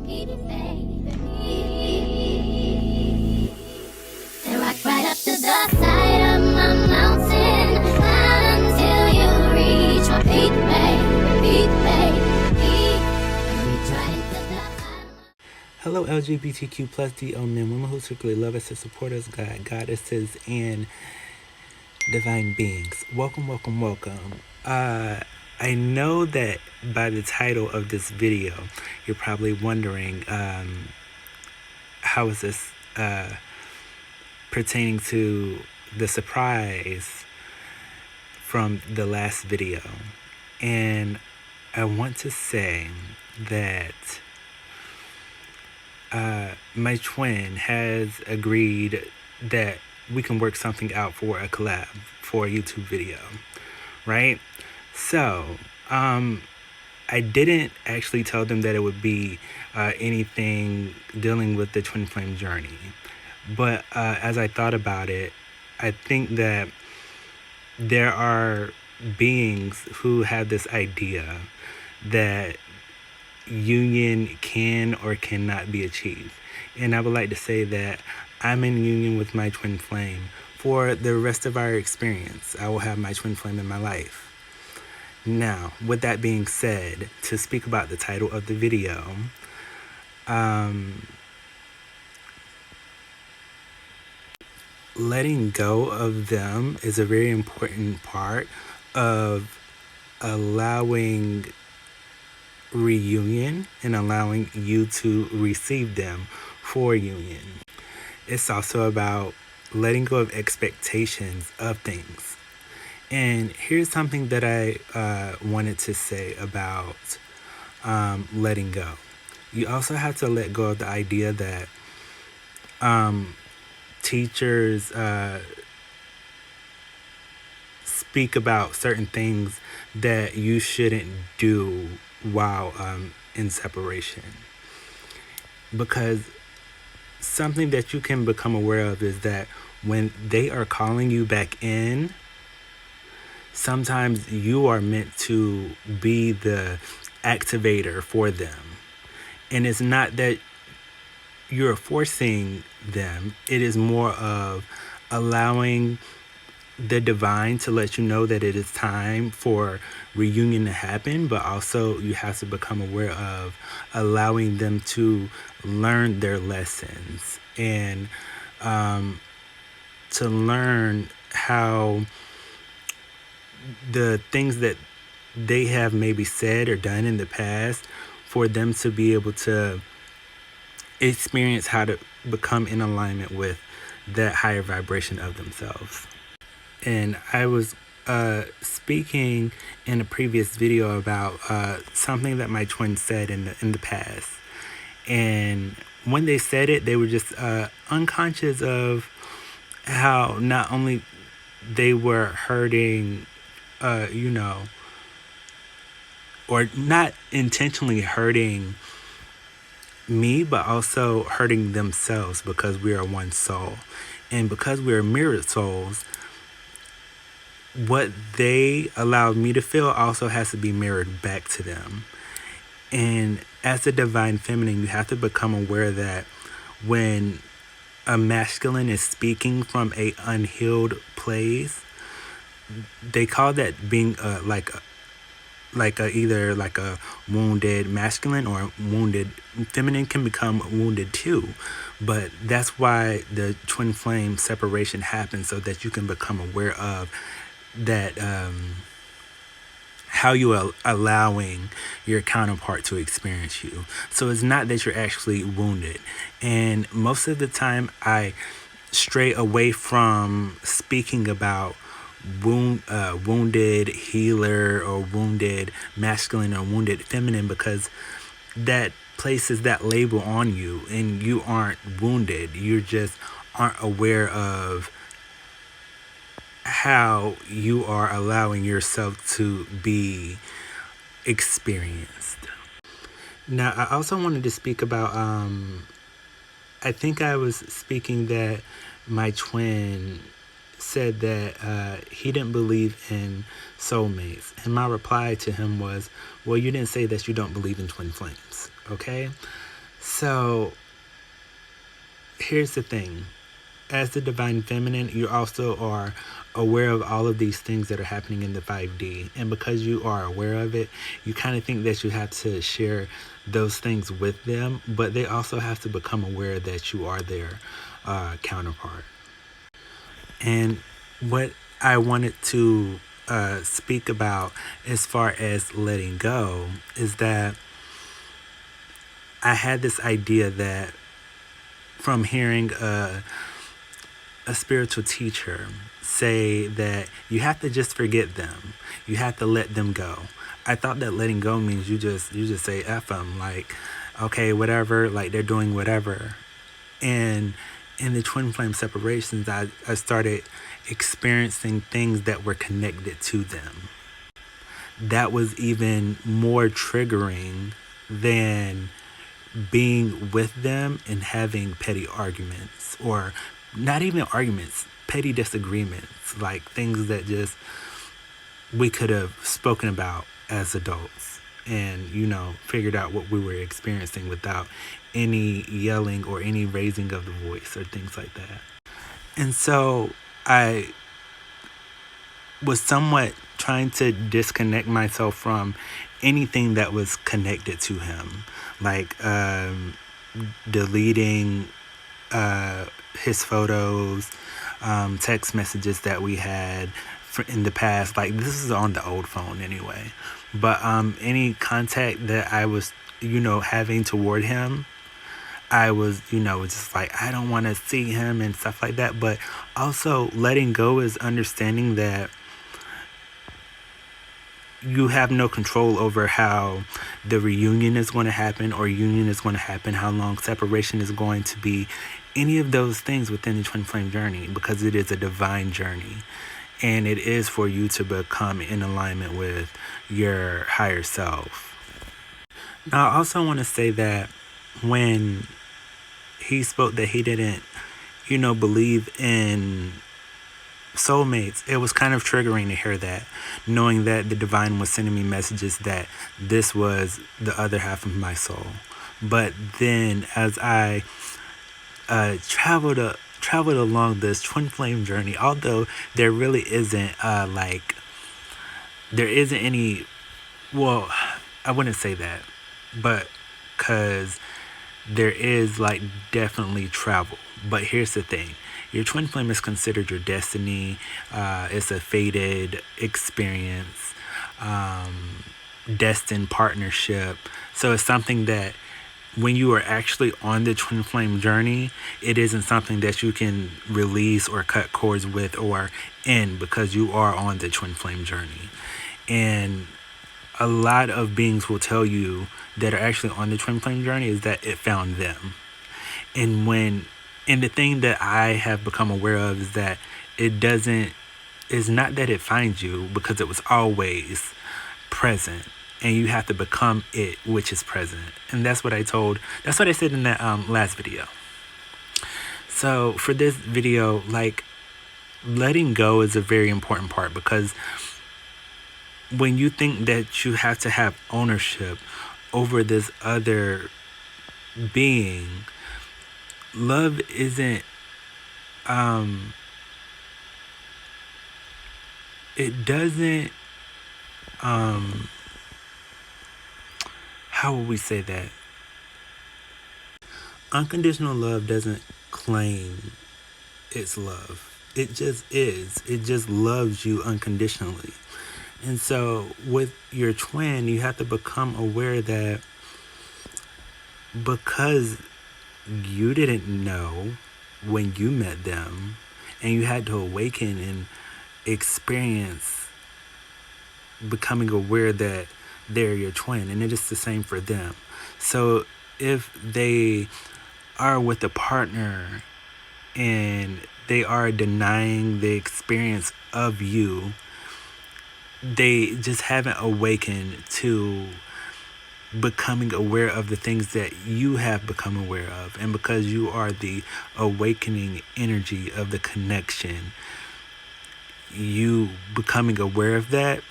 And rock right up to the side of my mountain, climb until you reach my peak, baby, peak, baby, peak. Reach right into the bottom. Hello, LGBTQ plus DO men, women who secretly love us to support us, goddesses, and divine beings. Welcome, welcome, welcome. I know that by the title of this video, you're probably wondering, how is this pertaining to the surprise from the last video? And I want to say that my twin has agreed that we can work something out for a collab for a YouTube video, right? So, I didn't actually tell them that it would be anything dealing with the twin flame journey. But as I thought about it, I think that there are beings who have this idea that union can or cannot be achieved. And I would like to say that I'm in union with my twin flame for the rest of our experience. I will have my twin flame in my life. Now, with that being said, to speak about the title of the video, letting go of them is a very important part of allowing reunion and allowing you to receive them for union. It's also about letting go of expectations of things. And here's something that I wanted to say about letting go. You also have to let go of the idea that teachers speak about certain things that you shouldn't do while in separation. Because something that you can become aware of is that when they are calling you back in, sometimes you are meant to be the activator for them. And it's not that you're forcing them, it is more of allowing the divine to let you know that it is time for reunion to happen, but also you have to become aware of allowing them to learn their lessons and to learn how the things that they have maybe said or done in the past, for them to be able to experience how to become in alignment with that higher vibration of themselves. And I was speaking in a previous video about something that my twin said in the past. And when they said it, they were just unconscious of how not only they were hurting, or not intentionally hurting me, but also hurting themselves, because we are one soul. And because we are mirrored souls, what they allowed me to feel also has to be mirrored back to them. And as the divine feminine, you have to become aware that when a masculine is speaking from a unhealed place, they call that being either like a wounded masculine, or wounded feminine can become wounded too. But that's why the twin flame separation happens, so that you can become aware of that, how you are allowing your counterpart to experience you. So it's not that you're actually wounded. And most of the time I stray away from speaking about wounded healer, or wounded masculine, or wounded feminine, because that places that label on you, and you aren't wounded. You just aren't aware of how you are allowing yourself to be experienced. Now, I also wanted to speak about, I think I was speaking that my twin said that he didn't believe in soulmates. And my reply to him was, well, you didn't say that you don't believe in twin flames, okay? So here's the thing. As the divine feminine, you also are aware of all of these things that are happening in the 5D. And because you are aware of it, you kind of think that you have to share those things with them, but they also have to become aware that you are their counterpart. And what I wanted to speak about as far as letting go is that I had this idea that from hearing a spiritual teacher say that you have to just forget them. You have to let them go. I thought that letting go means you just say F them, like, okay, whatever, like they're doing whatever. And in the twin flame separations, I started experiencing things that were connected to them. That was even more triggering than being with them and having petty arguments, or not even arguments, petty disagreements, like things that just we could have spoken about as adults and, figured out what we were experiencing without any yelling or any raising of the voice or things like that. And so I was somewhat trying to disconnect myself from anything that was connected to him, like deleting his photos, text messages that we had in the past. Like, this is on the old phone anyway, but any contact that I was having toward him, I was just like, I don't want to see him and stuff like that. But also letting go is understanding that you have no control over how the reunion is going to happen or union is going to happen, how long separation is going to be, any of those things within the twin flame journey, because it is a divine journey and it is for you to become in alignment with your higher self. Now, I also want to say that when he spoke that he didn't, believe in soulmates, it was kind of triggering to hear that, knowing that the divine was sending me messages that this was the other half of my soul. But then as I traveled along this twin flame journey, although there really isn't there isn't any, well, I wouldn't say that, but because there is definitely travel. But here's the thing. Your twin flame is considered your destiny. It's a fated experience, destined partnership. So it's something that when you are actually on the twin flame journey, it isn't something that you can release or cut cords with or end, because you are on the twin flame journey. And a lot of beings will tell you that are actually on the twin flame journey is that it found them. And the thing that I have become aware of is that it's not that it finds you, because it was always present. And you have to become it, which is present. And that's what I said in that last video. So for this video, letting go is a very important part, because when you think that you have to have ownership over this other being, love isn't, it doesn't, how would we say that? Unconditional love doesn't claim it's love. It just is. It just loves you unconditionally. And so with your twin, you have to become aware that because you didn't know when you met them, and you had to awaken and experience becoming aware that they're your twin, and it is the same for them. So if they are with a partner and they are denying the experience of you, they just haven't awakened to becoming aware of the things that you have become aware of. And because you are the awakening energy of the connection, you becoming aware of that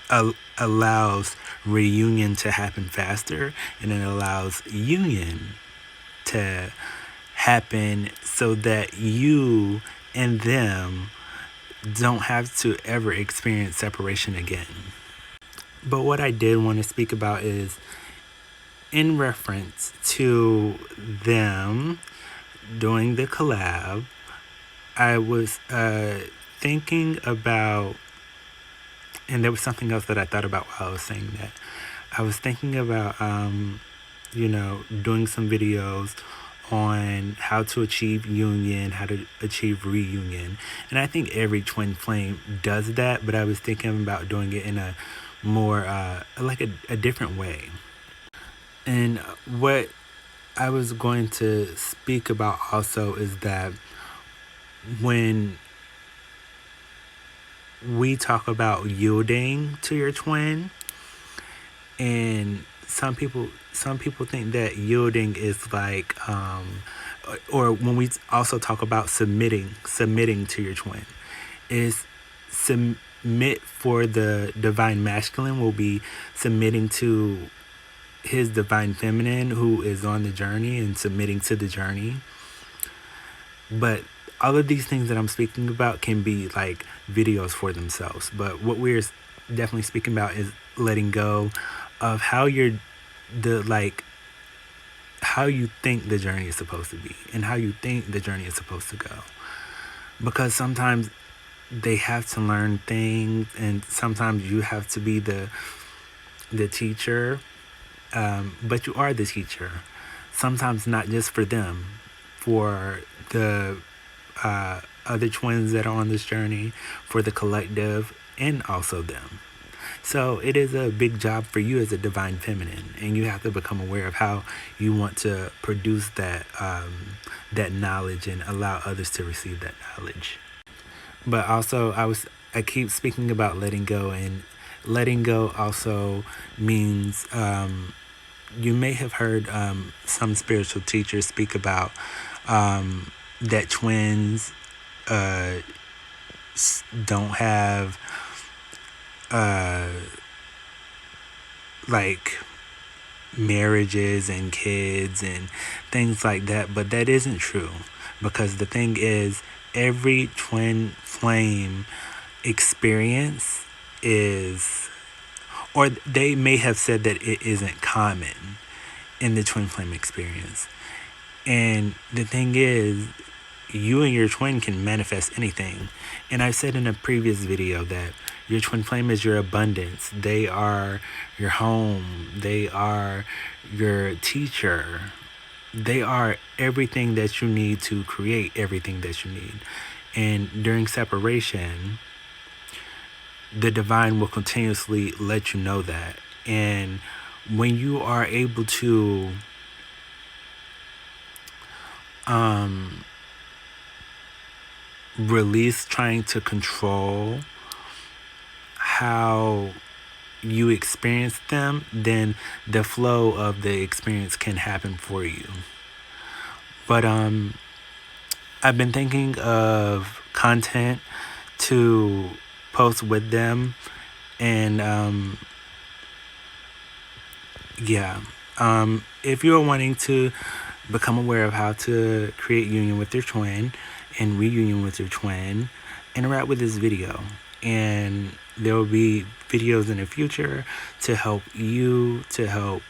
allows reunion to happen faster, and it allows union to happen so that you and them don't have to ever experience separation again. But what I did want to speak about is in reference to them doing the collab, I was thinking about, and there was something else that I thought about while I was saying that. I was thinking about, doing some videos on how to achieve union, how to achieve reunion. And I think every twin flame does that, but I was thinking about doing it in a more, like a different way. And what I was going to speak about also is that when we talk about yielding to your twin, and some people think that yielding is like or when we also talk about submitting to your twin, is submit for the divine masculine will be submitting to his divine feminine who is on the journey and submitting to the journey. But all of these things that I'm speaking about can be like videos for themselves. But what we're definitely speaking about is letting go of how how you think the journey is supposed to be and how you think the journey is supposed to go. Because sometimes they have to learn things, and sometimes you have to be the teacher, but you are the teacher. Sometimes not just for them, for the other twins that are on this journey, for the collective, and also them. So it is a big job for you as a divine feminine, and you have to become aware of how you want to produce that that knowledge and allow others to receive that knowledge. But also, I keep speaking about letting go, and letting go also means you may have heard some spiritual teachers speak about that twins don't have like marriages and kids and things like that, but that isn't true, because the thing is, every twin flame experience is, or they may have said that it isn't common in the twin flame experience. And the thing is, you and your twin can manifest anything. And I said in a previous video that your twin flame is your abundance. They are your home. They are your teacher. They are everything that you need to create everything that you need. And during separation, the divine will continuously let you know that. And when you are able to release trying to control how you experience them, then the flow of the experience can happen for you. But I've been thinking of content to post with them, and if you're wanting to become aware of how to create union with your twin and reunion with your twin, interact with this video, and there will be videos in the future to help you, to help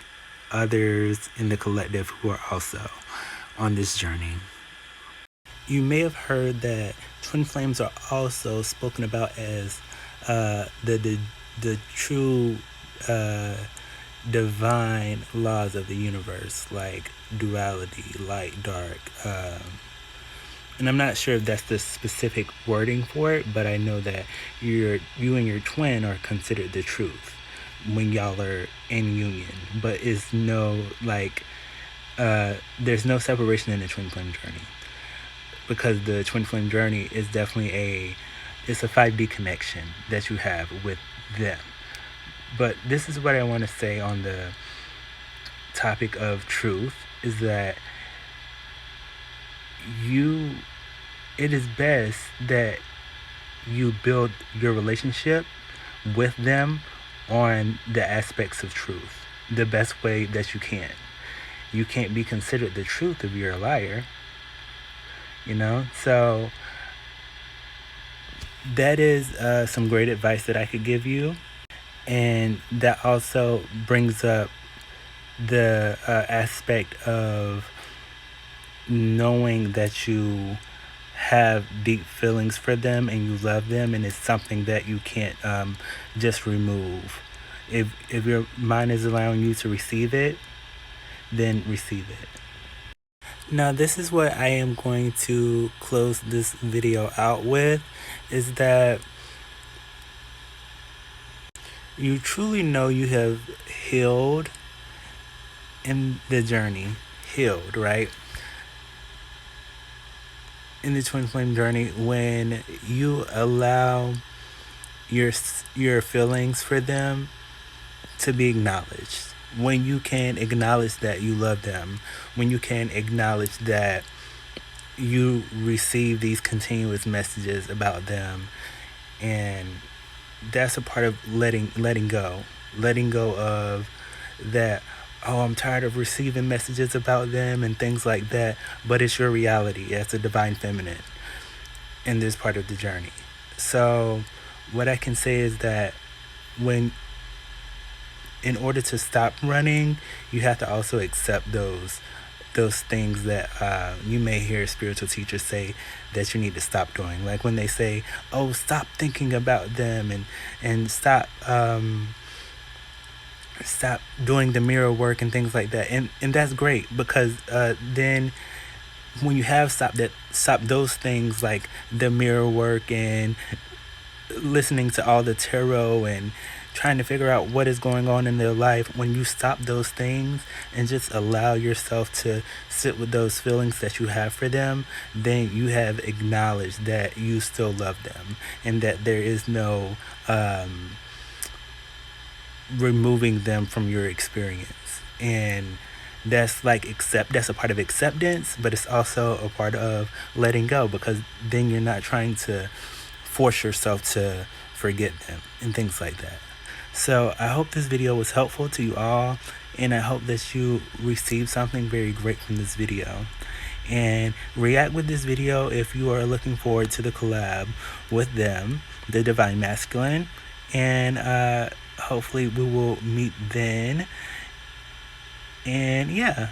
others in the collective who are also on this journey. You may have heard that twin flames are also spoken about as the true divine laws of the universe, like duality, light, dark. And I'm not sure if that's the specific wording for it, but I know that you and your twin are considered the truth when y'all are in union. But it's no, there's no separation in the twin flame journey, because the twin flame journey is definitely it's a 5D connection that you have with them. But this is what I want to say on the topic of truth, is that it is best that you build your relationship with them on the aspects of truth the best way that you can. You can't be considered the truth if you're a liar, you know? So that is some great advice that I could give you. And that also brings up the aspect of knowing that you have deep feelings for them and you love them, and it's something that you can't just remove. If your mind is allowing you to receive it, then receive it. Now, this is what I am going to close this video out with, is that you truly know you have healed in the journey. Healed, right? In the twin flame journey, when you allow your feelings for them to be acknowledged, when you can acknowledge that you love them, when you can acknowledge that you receive these continuous messages about them, and that's a part of letting go of that. Oh, I'm tired of receiving messages about them and things like that, but it's your reality as a divine feminine in this part of the journey. So what I can say is that in order to stop running, you have to also accept those things that you may hear spiritual teachers say that you need to stop doing. Like when they say, oh, stop thinking about them, and stop doing the mirror work and things like that. And that's great, because then when you have stopped those things, like the mirror work and listening to all the tarot and trying to figure out what is going on in their life, when you stop those things and just allow yourself to sit with those feelings that you have for them, then you have acknowledged that you still love them and that there is no removing them from your experience. And that's that's a part of acceptance, but it's also a part of letting go, because then you're not trying to force yourself to forget them and things like that. So I hope this video was helpful to you all, and I hope that you received something very great from this video. And react with this video if you are looking forward to the collab with them, the Divine Masculine, and hopefully we will meet then. And yeah.